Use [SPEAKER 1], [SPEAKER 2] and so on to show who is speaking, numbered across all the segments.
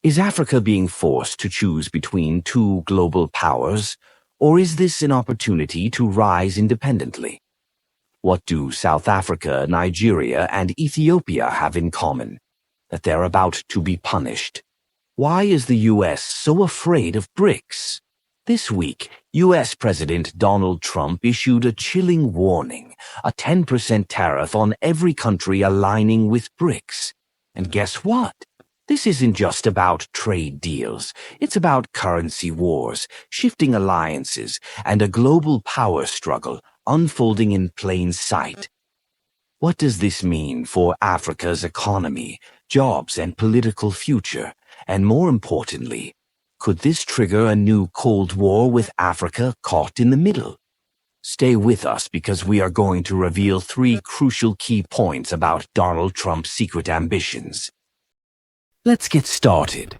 [SPEAKER 1] Is Africa being forced to choose between two global powers, or is this an opportunity to rise independently? What do South Africa, Nigeria, and Ethiopia have in common? That they're about to be punished. Why is the U.S. so afraid of BRICS? This week, U.S. President Donald Trump issued a chilling warning, a 10% tariff on every country aligning with BRICS. And guess what? This isn't just about trade deals. It's about currency wars, shifting alliances, and a global power struggle unfolding in plain sight. What does this mean for Africa's economy, jobs, and political future? And more importantly, could this trigger a new Cold War with Africa caught in the middle? Stay with us because we are going to reveal 3 crucial key points about Donald Trump's secret ambitions. Let's get started.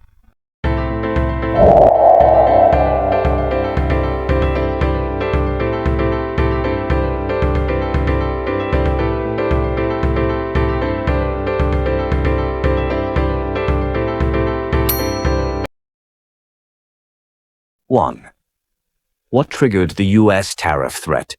[SPEAKER 1] One. What triggered the U.S. tariff threat?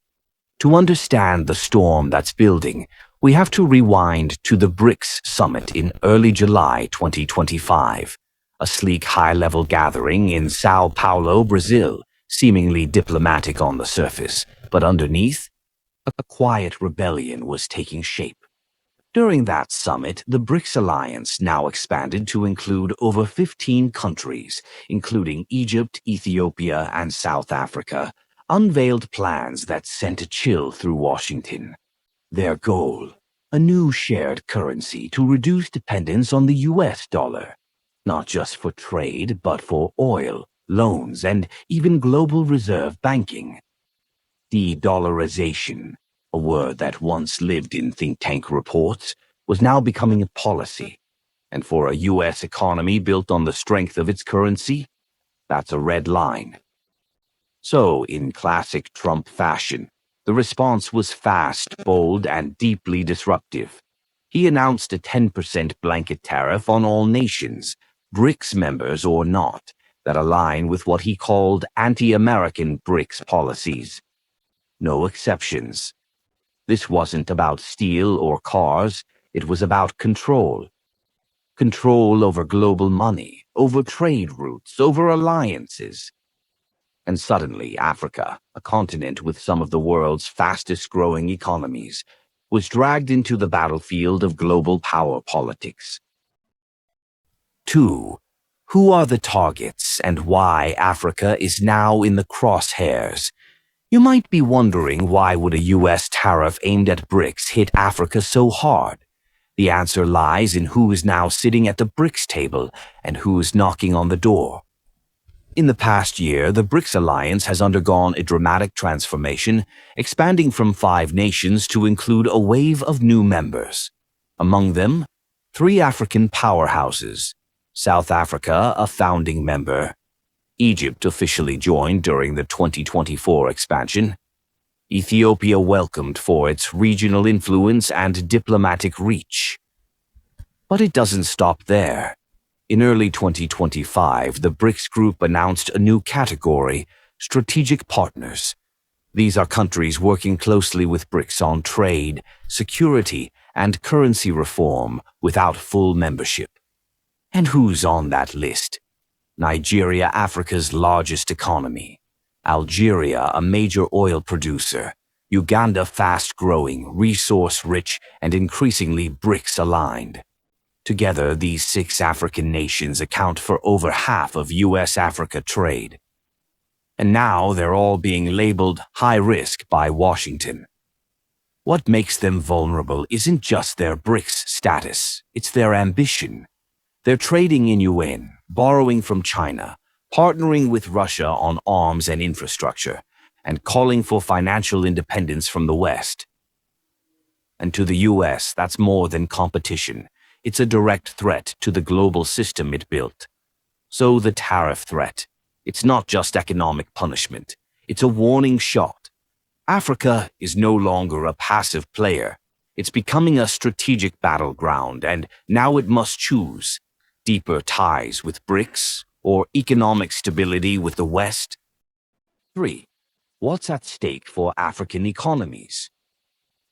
[SPEAKER 1] To understand the storm that's building, we have to rewind to the BRICS summit in early July 2025, a sleek high-level gathering in Sao Paulo, Brazil, seemingly diplomatic on the surface, but underneath, a quiet rebellion was taking shape. During that summit, the BRICS alliance, now expanded to include over 15 countries, including Egypt, Ethiopia, and South Africa, unveiled plans that sent a chill through Washington. Their goal, a new shared currency to reduce dependence on the US dollar, not just for trade, but for oil, loans, and even global reserve banking. De-dollarization, a word that once lived in think tank reports, was now becoming a policy. And for a US economy built on the strength of its currency, that's a red line. So, in classic Trump fashion, the response was fast, bold, and deeply disruptive. He announced a 10% blanket tariff on all nations, BRICS members or not, that align with what he called anti-American BRICS policies. No exceptions. This wasn't about steel or cars, it was about control. Control over global money, over trade routes, over alliances. And suddenly, Africa, a continent with some of the world's fastest-growing economies, was dragged into the battlefield of global power politics. 2. Who are the targets and why Africa is now in the crosshairs? You might be wondering, why would a U.S. tariff aimed at BRICS hit Africa so hard? The answer lies in who is now sitting at the BRICS table and who is knocking on the door. In the past year, the BRICS alliance has undergone a dramatic transformation, expanding from 5 nations to include a wave of new members. Among them, 3 African powerhouses: South Africa, a founding member; Egypt officially joined during the 2024 expansion; Ethiopia welcomed for its regional influence and diplomatic reach. But it doesn't stop there. In early 2025, the BRICS group announced a new category: strategic partners. These are countries working closely with BRICS on trade, security, and currency reform without full membership. And who's on that list? Nigeria, Africa's largest economy; Algeria, a major oil producer; Uganda, fast-growing, resource-rich, and increasingly BRICS-aligned. Together, these 6 African nations account for over half of US-Africa trade. And now they're all being labeled high risk by Washington. What makes them vulnerable isn't just their BRICS status, it's their ambition. They're trading in UN, borrowing from China, partnering with Russia on arms and infrastructure, and calling for financial independence from the West. And to the US, that's more than competition. It's a direct threat to the global system it built. So the tariff threat, it's not just economic punishment, it's a warning shot. Africa is no longer a passive player. It's becoming a strategic battleground, and now it must choose. Deeper ties with BRICS or economic stability with the West? 3. What's at stake for African economies?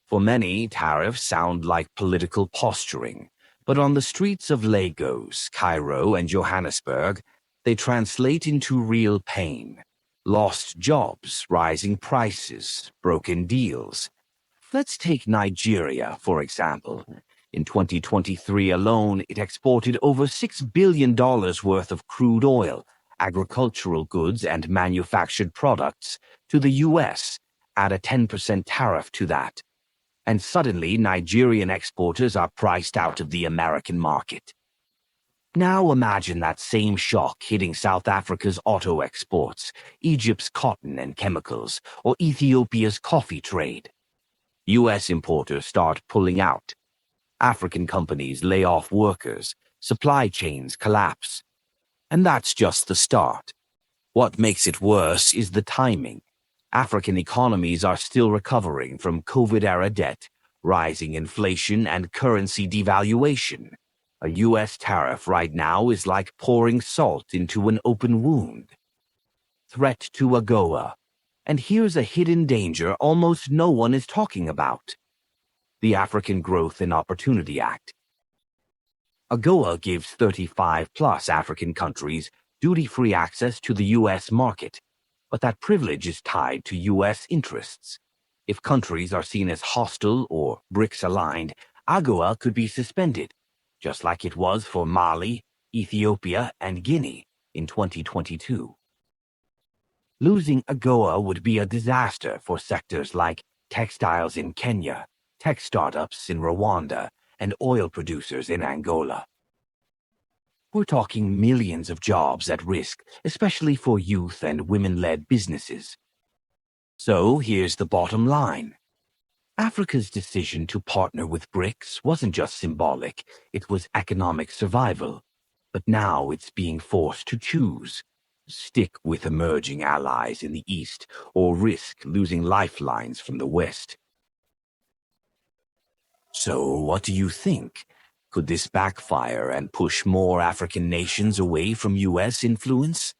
[SPEAKER 1] For many, tariffs sound like political posturing, but on the streets of Lagos, Cairo, and Johannesburg, they translate into real pain. Lost jobs, rising prices, broken deals. Let's take Nigeria, for example. In 2023 alone, it exported over $6 billion worth of crude oil, agricultural goods, and manufactured products to the U.S. Add a 10% tariff to that, and suddenly Nigerian exporters are priced out of the American market. Now imagine that same shock hitting South Africa's auto exports, Egypt's cotton and chemicals, or Ethiopia's coffee trade. U.S. importers start pulling out. African companies lay off workers, supply chains collapse. And that's just the start. What makes it worse is the timing. African economies are still recovering from COVID-era debt, rising inflation, and currency devaluation. A U.S. tariff right now is like pouring salt into an open wound. Threat to AGOA. And here's a hidden danger almost no one is talking about. The African Growth and Opportunity Act. AGOA gives 35-plus African countries duty-free access to the U.S. market, but that privilege is tied to U.S. interests. If countries are seen as hostile or BRICS-aligned, AGOA could be suspended, just like it was for Mali, Ethiopia, and Guinea in 2022. Losing AGOA would be a disaster for sectors like textiles in Kenya, tech startups in Rwanda, and oil producers in Angola. We're talking millions of jobs at risk, especially for youth and women-led businesses. So here's the bottom line. Africa's decision to partner with BRICS wasn't just symbolic, it was economic survival. But now it's being forced to choose. Stick with emerging allies in the East or risk losing lifelines from the West. So what do you think? Could this backfire and push more African nations away from U.S. influence?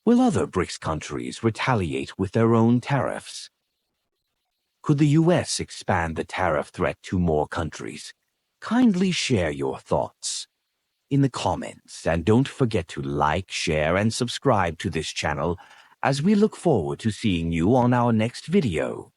[SPEAKER 1] Will other BRICS countries retaliate with their own tariffs? Could the U.S. expand the tariff threat to more countries? Kindly share your thoughts in the comments, and don't forget to like, share, and subscribe to this channel as we look forward to seeing you on our next video.